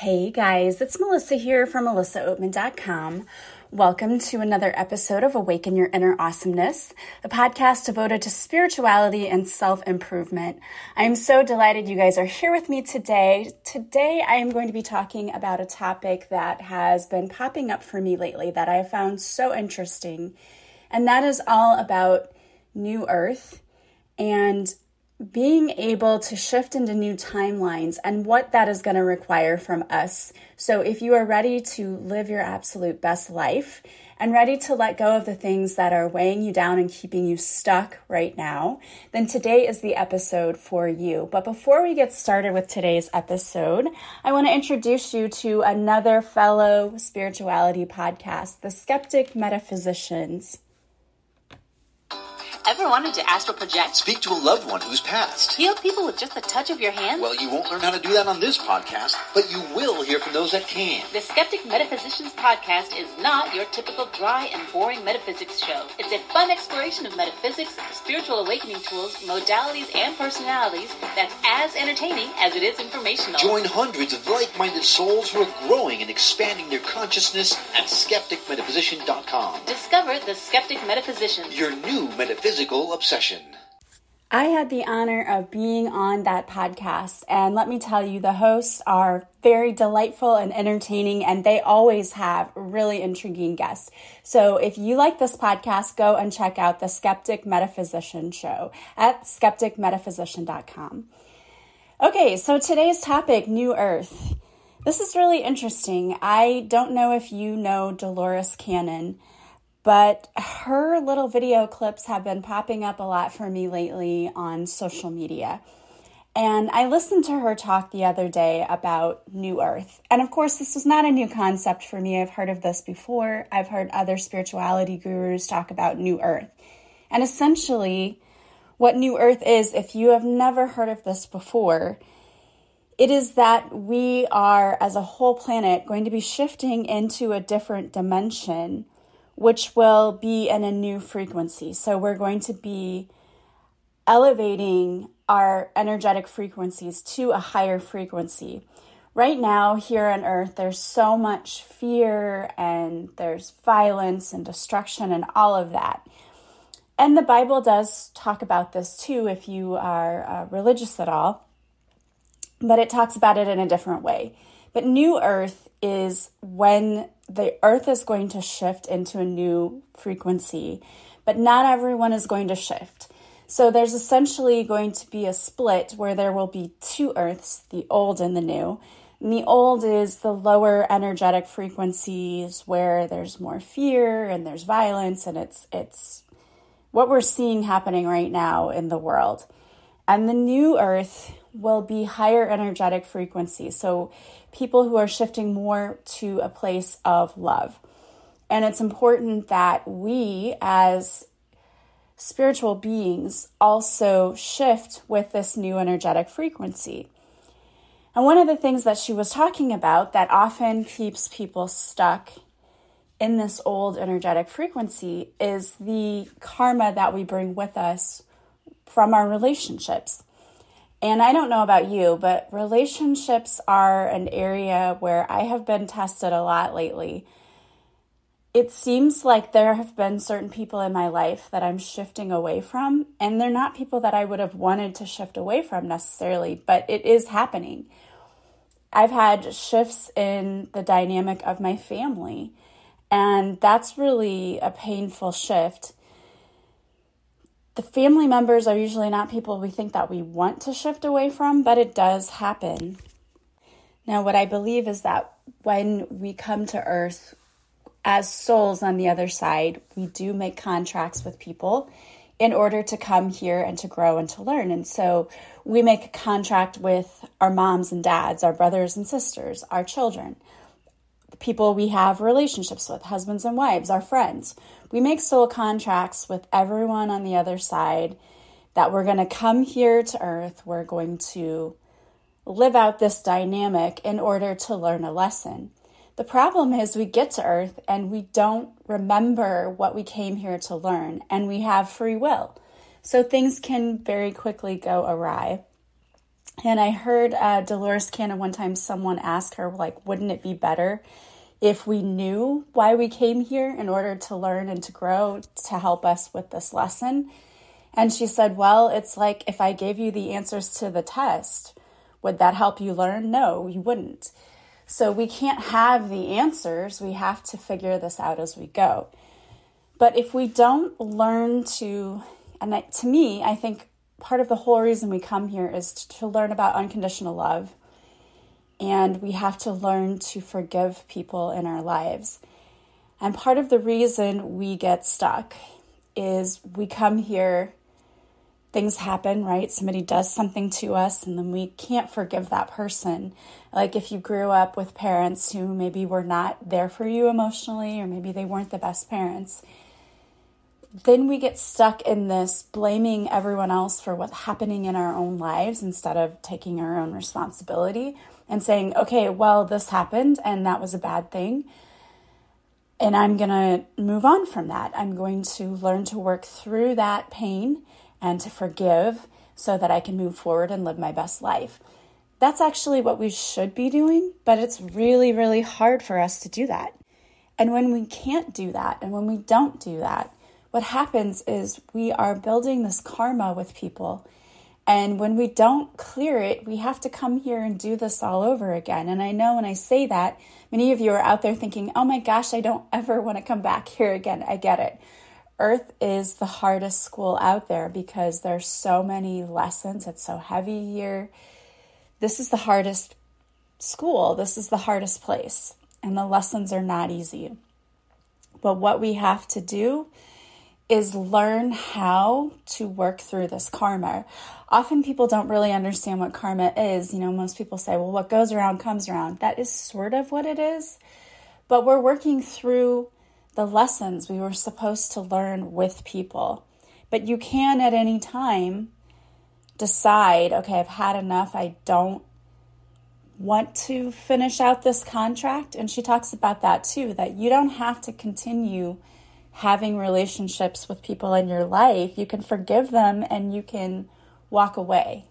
Hey guys, it's Melissa here from melissaoatman.com. Welcome to another episode of Awaken Your Inner Awesomeness, the podcast devoted to spirituality and self-improvement. I am so delighted you guys are here with me today. Today I am going to be talking about a topic that has been popping up for me lately that I have found so interesting, and that is all about New Earth and being able to shift into new timelines and what that is going to require from us. So if you are ready to live your absolute best life and ready to let go of the things that are weighing you down and keeping you stuck right now, then today is the episode for you. But before we get started with today's episode, I want to introduce you to another fellow spirituality podcast, the Skeptic Metaphysicians. Ever wanted to astral project? Speak to a loved one who's passed. Heal people with just the touch of your hand? Well, you won't learn how to do that on this podcast, but you will hear from those that can. The Skeptic Metaphysicians podcast is not your typical dry and boring metaphysics show. It's a fun exploration of metaphysics, spiritual awakening tools, modalities, and personalities that's as entertaining as it is informational. Join hundreds of like-minded souls who are growing and expanding their consciousness at skepticmetaphysician.com. Discover the Skeptic Metaphysicians, your new metaphysical obsession. I had the honor of being on that podcast, and let me tell you, the hosts are very delightful and entertaining, and they always have really intriguing guests. So if you like this podcast, go and check out the Skeptic Metaphysician show at skepticmetaphysician.com. Okay, so today's topic, New Earth. This is really interesting. I don't know if you know Dolores Cannon, but her little video clips have been popping up a lot for me lately on social media. And I listened to her talk the other day about New Earth. And of course, this is not a new concept for me. I've heard of this before. I've heard other spirituality gurus talk about New Earth. And essentially, what New Earth is, if you have never heard of this before, it is that we are, as a whole planet, going to be shifting into a different dimension, which will be in a new frequency. So we're going to be elevating our energetic frequencies to a higher frequency. Right now, here on Earth, there's so much fear and there's violence and destruction and all of that. And the Bible does talk about this too, if you are religious at all, but it talks about it in a different way. But New Earth is when the Earth is going to shift into a new frequency, but not everyone is going to shift. So there's essentially going to be a split where there will be two Earths, the old and the new. And the old is the lower energetic frequencies where there's more fear and there's violence, and it's what we're seeing happening right now in the world. And the new Earth will be higher energetic frequencies. So people who are shifting more to a place of love. And it's important that we as spiritual beings also shift with this new energetic frequency. And one of the things that she was talking about that often keeps people stuck in this old energetic frequency is the karma that we bring with us from our relationships. And I don't know about you, but relationships are an area where I have been tested a lot lately. It seems like there have been certain people in my life that I'm shifting away from, and they're not people that I would have wanted to shift away from necessarily, but it is happening. I've had shifts in the dynamic of my family, and that's really a painful shift. The family members are usually not people we think that we want to shift away from, but it does happen. Now, what I believe is that when we come to Earth as souls on the other side, we do make contracts with people in order to come here and to grow and to learn. And so we make a contract with our moms and dads, our brothers and sisters, our children, the people we have relationships with, husbands and wives, our friends. We make soul contracts with everyone on the other side that we're going to come here to Earth. We're going to live out this dynamic in order to learn a lesson. The problem is we get to Earth and we don't remember what we came here to learn, and we have free will. So things can very quickly go awry. And I heard Dolores Cannon one time, someone asked her, like, wouldn't it be better if we knew why we came here in order to learn and to grow to help us with this lesson? And she said, well, it's like if I gave you the answers to the test, would that help you learn? No, you wouldn't. So we can't have the answers. We have to figure this out as we go. But if we don't learn to, and to me, I think part of the whole reason we come here is to learn about unconditional love. And we have to learn to forgive people in our lives. And part of the reason we get stuck is we come here, things happen, right? Somebody does something to us and then we can't forgive that person. Like if you grew up with parents who maybe were not there for you emotionally, or maybe they weren't the best parents, then we get stuck in this blaming everyone else for what's happening in our own lives instead of taking our own responsibility and saying, okay, well, this happened and that was a bad thing. And I'm going to move on from that. I'm going to learn to work through that pain and to forgive so that I can move forward and live my best life. That's actually what we should be doing, but it's really, really hard for us to do that. And when we can't do that, and when we don't do that, what happens is we are building this karma with people. And when we don't clear it, we have to come here and do this all over again. And I know when I say that, many of you are out there thinking, oh my gosh, I don't ever want to come back here again. I get it. Earth is the hardest school out there because there's so many lessons. It's so heavy here. This is the hardest school. This is the hardest place. And the lessons are not easy. But what we have to do is learn how to work through this karma. Often people don't really understand what karma is. Most people say, well, what goes around comes around. That is sort of what it is. But we're working through the lessons we were supposed to learn with people. But you can at any time decide, okay, I've had enough. I don't want to finish out this contract. And she talks about that too, that you don't have to continue having relationships with people in your life. You can forgive them and you can walk away,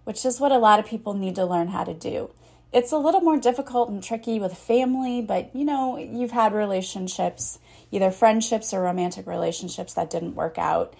which is what a lot of people need to learn how to do. It's a little more difficult and tricky with family, but you've had relationships, either friendships or romantic relationships that didn't work out.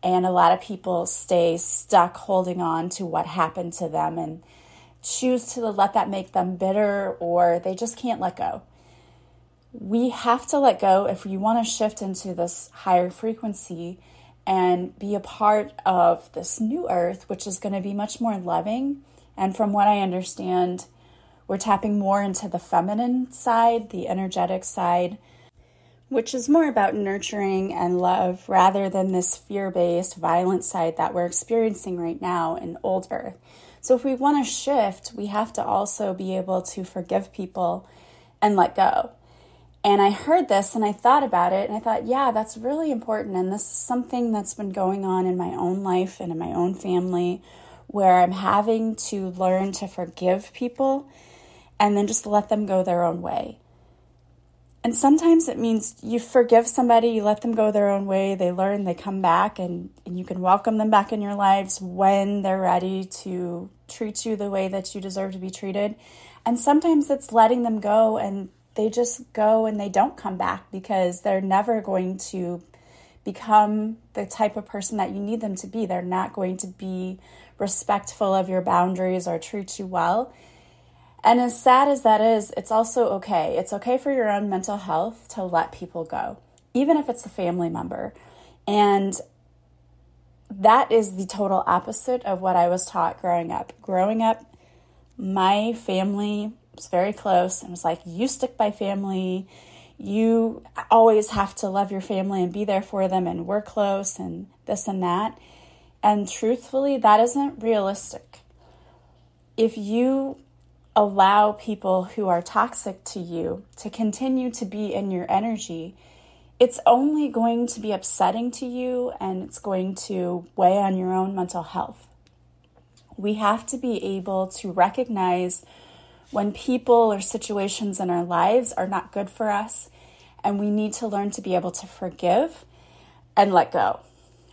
And a lot of people stay stuck holding on to what happened to them and choose to let that make them bitter, or they just can't let go. We have to let go if you want to shift into this higher frequency and be a part of this new earth, which is going to be much more loving. And from what I understand, we're tapping more into the feminine side, the energetic side, which is more about nurturing and love rather than this fear-based, violent side that we're experiencing right now in old earth. So if we want to shift, we have to also be able to forgive people and let go. And I heard this and I thought about it and I thought, yeah, that's really important. And this is something that's been going on in my own life and in my own family, where I'm having to learn to forgive people and then just let them go their own way. And sometimes it means you forgive somebody, you let them go their own way, they learn, they come back, and you can welcome them back in your lives when they're ready to treat you the way that you deserve to be treated. And sometimes it's letting them go and they just go and they don't come back because they're never going to become the type of person that you need them to be. They're not going to be respectful of your boundaries or treat you well. And as sad as that is, it's also okay. It's okay for your own mental health to let people go, even if it's a family member. And that is the total opposite of what I was taught growing up. Growing up, my family was very close and was like, you stick by family. You always have to love your family and be there for them, and we're close and this and that. And truthfully, that isn't realistic. If you allow people who are toxic to you to continue to be in your energy, it's only going to be upsetting to you and it's going to weigh on your own mental health. We have to be able to recognize when people or situations in our lives are not good for us, and we need to learn to be able to forgive and let go,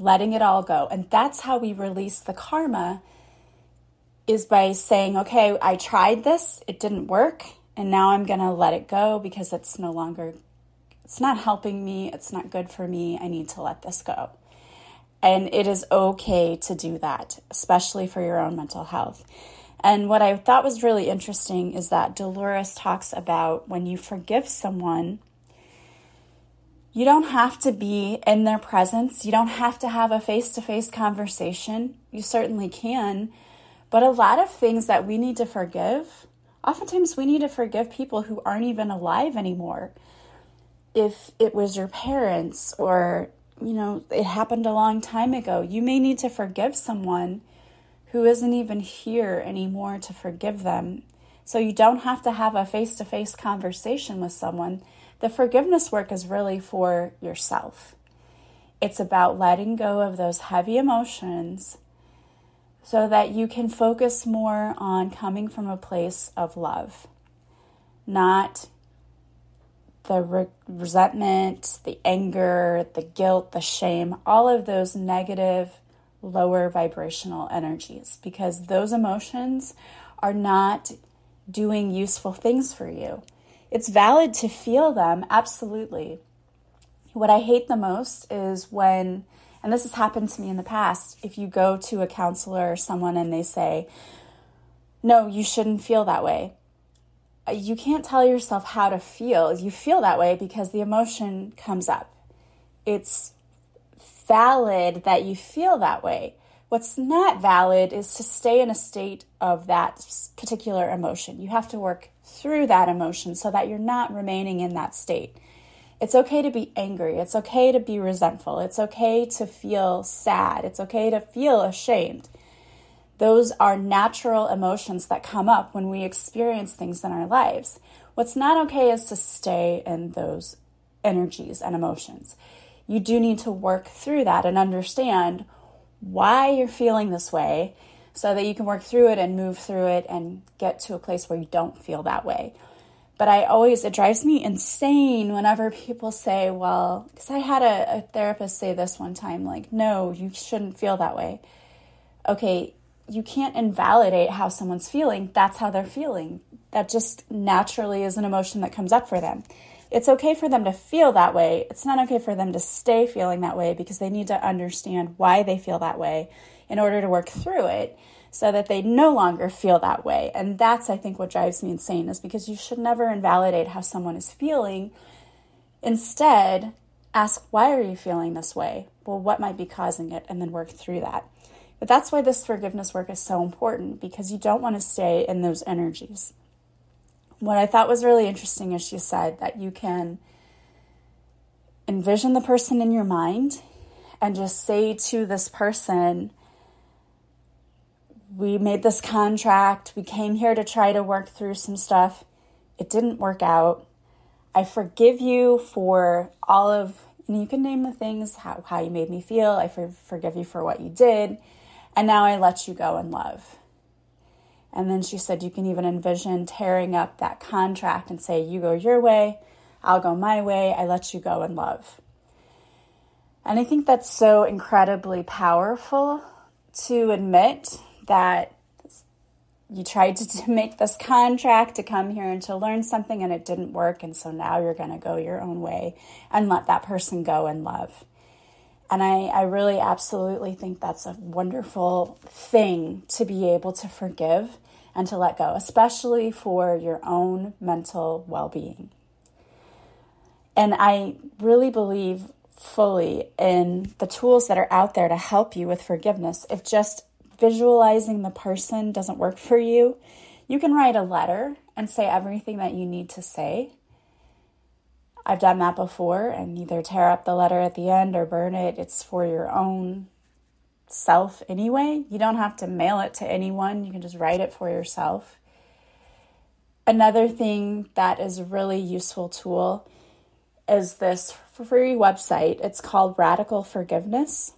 letting it all go. And that's how we release the karma is by saying, okay, I tried this, it didn't work, and now I'm going to let it go because it's not helping me, it's not good for me, I need to let this go. And it is okay to do that, especially for your own mental health. And what I thought was really interesting is that Dolores talks about when you forgive someone, you don't have to be in their presence. You don't have to have a face-to-face conversation. You certainly can. But a lot of things that we need to forgive, oftentimes we need to forgive people who aren't even alive anymore. If it was your parents or, it happened a long time ago, you may need to forgive someone who isn't even here anymore to forgive them. So you don't have to have a face-to-face conversation with someone. The forgiveness work is really for yourself. It's about letting go of those heavy emotions so that you can focus more on coming from a place of love, not the resentment, the anger, the guilt, the shame, all of those negative, lower vibrational energies, because those emotions are not doing useful things for you. It's valid to feel them, absolutely. What I hate the most is when, and this has happened to me in the past, if you go to a counselor or someone and they say, no, you shouldn't feel that way. You can't tell yourself how to feel. You feel that way because the emotion comes up. It's valid that you feel that way. What's not valid is to stay in a state of that particular emotion. You have to work through that emotion so that you're not remaining in that state. It's okay to be angry. It's okay to be resentful. It's okay to feel sad. It's okay to feel ashamed. Those are natural emotions that come up when we experience things in our lives. What's not okay is to stay in those energies and emotions. You do need to work through that and understand why you're feeling this way so that you can work through it and move through it and get to a place where you don't feel that way. But it drives me insane whenever people say, well, because I had a therapist say this one time, like, no, you shouldn't feel that way. Okay, you can't invalidate how someone's feeling. That's how they're feeling. That just naturally is an emotion that comes up for them. It's okay for them to feel that way. It's not okay for them to stay feeling that way because they need to understand why they feel that way in order to work through it so that they no longer feel that way. And that's, I think, what drives me insane, is because you should never invalidate how someone is feeling. Instead, ask, why are you feeling this way? Well, what might be causing it? And then work through that. But that's why this forgiveness work is so important, because you don't want to stay in those energies. What I thought was really interesting is she said that you can envision the person in your mind and just say to this person, we made this contract, we came here to try to work through some stuff, it didn't work out. I forgive you for all of, and you can name the things, how you made me feel, I forgive you for what you did, and now I let you go in love. And then she said you can even envision tearing up that contract and say, you go your way, I'll go my way, I let you go in love. And I think that's so incredibly powerful to admit that you tried to make this contract to come here and to learn something and it didn't work. And so now you're going to go your own way and let that person go in love. And I really absolutely think that's a wonderful thing to be able to forgive and to let go, especially for your own mental well-being. And I really believe fully in the tools that are out there to help you with forgiveness. If just visualizing the person doesn't work for you, you can write a letter and say everything that you need to say. I've done that before, and either tear up the letter at the end or burn it. It's for your own self anyway. You don't have to mail it to anyone. You can just write it for yourself. Another thing that is a really useful tool is this free website. It's called Radical Forgiveness.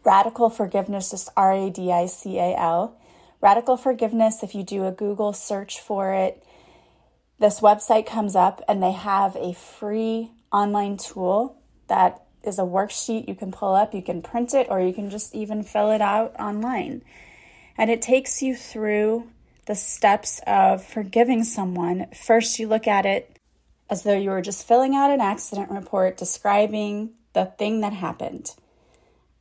Radical Forgiveness is RADICAL. Radical Forgiveness, if you do a Google search for it, this website comes up and they have a free online tool that is a worksheet you can pull up. You can print it or you can just even fill it out online. And it takes you through the steps of forgiving someone. First, you look at it as though you were just filling out an accident report describing the thing that happened.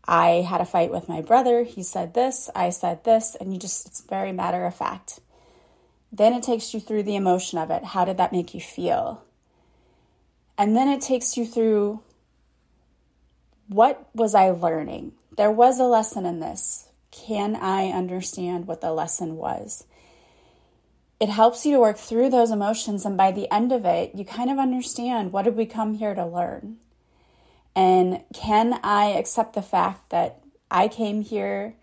I had a fight with my brother. He said this, I said this, and it's very matter of fact. Then it takes you through the emotion of it. How did that make you feel? And then it takes you through, what was I learning? There was a lesson in this. Can I understand what the lesson was? It helps you to work through those emotions, and by the end of it, you kind of understand, what did we come here to learn? And can I accept the fact that I came here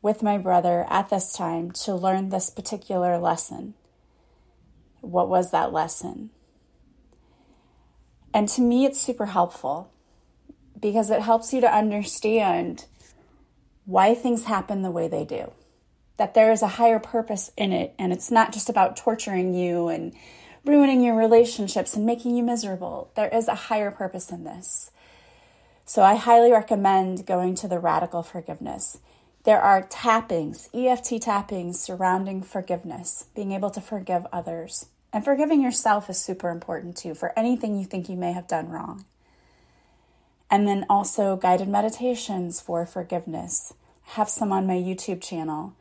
with my brother at this time to learn this particular lesson? What was that lesson? And to me, it's super helpful because it helps you to understand why things happen the way they do. That there is a higher purpose in it, and it's not just about torturing you and ruining your relationships and making you miserable. There is a higher purpose in this. So I highly recommend going to the Radical Forgiveness. There are tappings, EFT tappings surrounding forgiveness, being able to forgive others. And forgiving yourself is super important too, for anything you think you may have done wrong. And then also guided meditations for forgiveness. I have some on my YouTube channel.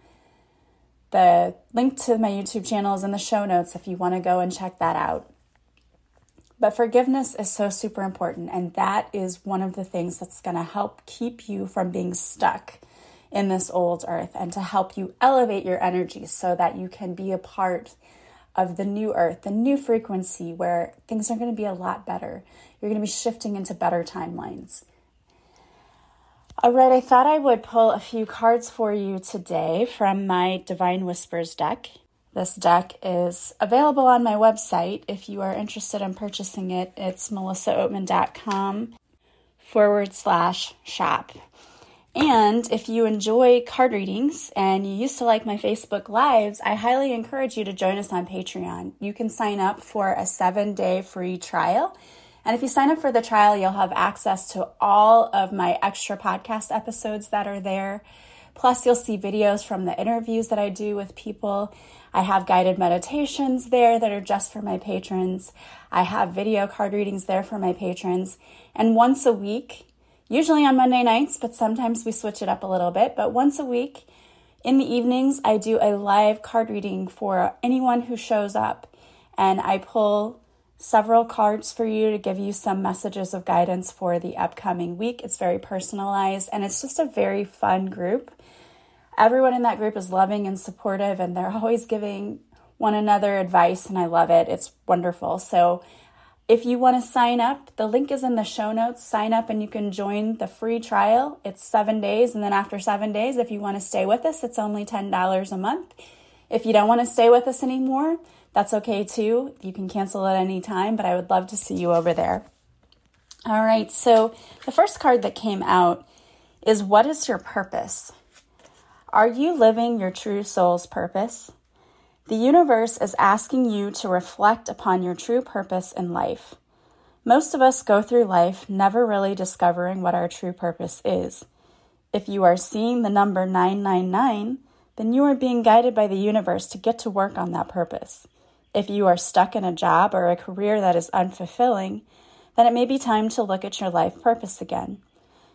The link to my YouTube channel is in the show notes if you want to go and check that out. But forgiveness is so super important, and that is one of the things that's going to help keep you from being stuck in this old earth and to help you elevate your energy so that you can be a part of the new earth, the new frequency where things are going to be a lot better. You're going to be shifting into better timelines. All right, I thought I would pull a few cards for you today from my Divine Whispers deck. This deck is available on my website. If you are interested in purchasing it, it's melissaoatman.com/shop. And if you enjoy card readings and you used to like my Facebook Lives, I highly encourage you to join us on Patreon. You can sign up for a 7-day free trial. And if you sign up for the trial, you'll have access to all of my extra podcast episodes that are there. Plus, you'll see videos from the interviews that I do with people. I have guided meditations there that are just for my patrons. I have video card readings there for my patrons. And once a week, usually on Monday nights, but sometimes we switch it up a little bit, but once a week in the evenings, I do a live card reading for anyone who shows up. And I pull several cards for you to give you some messages of guidance for the upcoming week. It's very personalized, and it's just a very fun group. Everyone in that group is loving and supportive, and they're always giving one another advice, and I love it. It's wonderful. So if you want to sign up, the link is in the show notes. Sign up and you can join the free trial. It's 7 days, and then after 7 days, if you want to stay with us, it's only $10 a month. If you don't want to stay with us anymore, that's okay too. You can cancel at any time, but I would love to see you over there. All right, so the first card that came out is, what is your purpose? Are you living your true soul's purpose? The universe is asking you to reflect upon your true purpose in life. Most of us go through life never really discovering what our true purpose is. If you are seeing the number 999, then you are being guided by the universe to get to work on that purpose. If you are stuck in a job or a career that is unfulfilling, then it may be time to look at your life purpose again.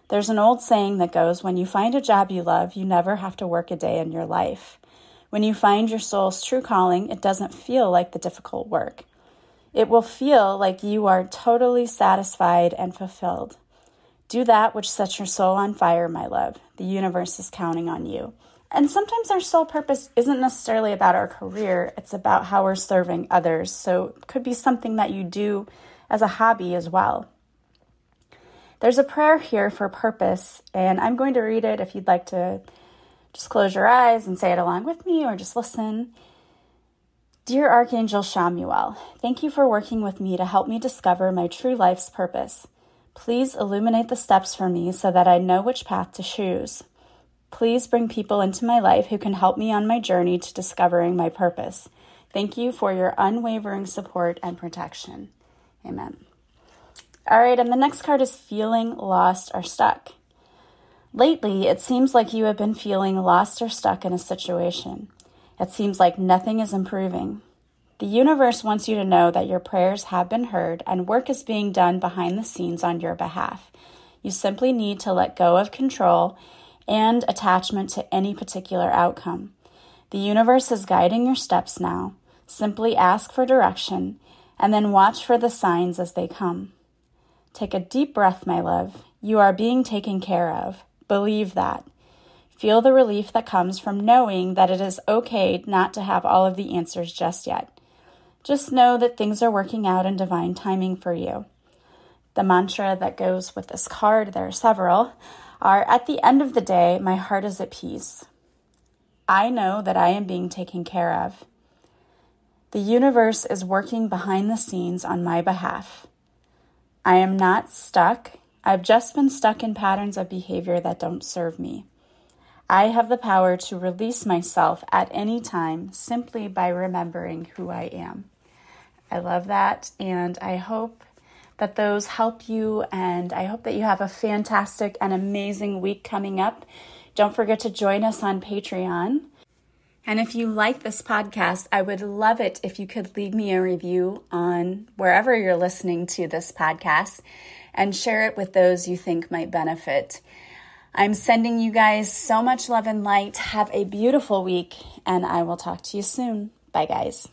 There's an old saying that goes, when you find a job you love, you never have to work a day in your life. When you find your soul's true calling, it doesn't feel like the difficult work. It will feel like you are totally satisfied and fulfilled. Do that which sets your soul on fire, my love. The universe is counting on you. And sometimes our soul purpose isn't necessarily about our career. It's about how we're serving others. So it could be something that you do as a hobby as well. There's a prayer here for purpose, and I'm going to read it if you'd like to just close your eyes and say it along with me or just listen. Dear Archangel Shamuel, thank you for working with me to help me discover my true life's purpose. Please illuminate the steps for me so that I know which path to choose. Please bring people into my life who can help me on my journey to discovering my purpose. Thank you for your unwavering support and protection. Amen. All right, and the next card is feeling lost or stuck. Lately, it seems like you have been feeling lost or stuck in a situation. It seems like nothing is improving. The universe wants you to know that your prayers have been heard and work is being done behind the scenes on your behalf. You simply need to let go of control and attachment to any particular outcome. The universe is guiding your steps now. Simply ask for direction and then watch for the signs as they come. Take a deep breath, my love. You are being taken care of. Believe that. Feel the relief that comes from knowing that it is okay not to have all of the answers just yet. Just know that things are working out in divine timing for you. The mantra that goes with this card, there are several, are, at the end of the day, my heart is at peace. I know that I am being taken care of. The universe is working behind the scenes on my behalf. I am not stuck. I've just been stuck in patterns of behavior that don't serve me. I have the power to release myself at any time simply by remembering who I am. I love that, and I hope that those help you, and I hope that you have a fantastic and amazing week coming up. Don't forget to join us on Patreon. And if you like this podcast, I would love it if you could leave me a review on wherever you're listening to this podcast and share it with those you think might benefit. I'm sending you guys so much love and light. Have a beautiful week, and I will talk to you soon. Bye, guys.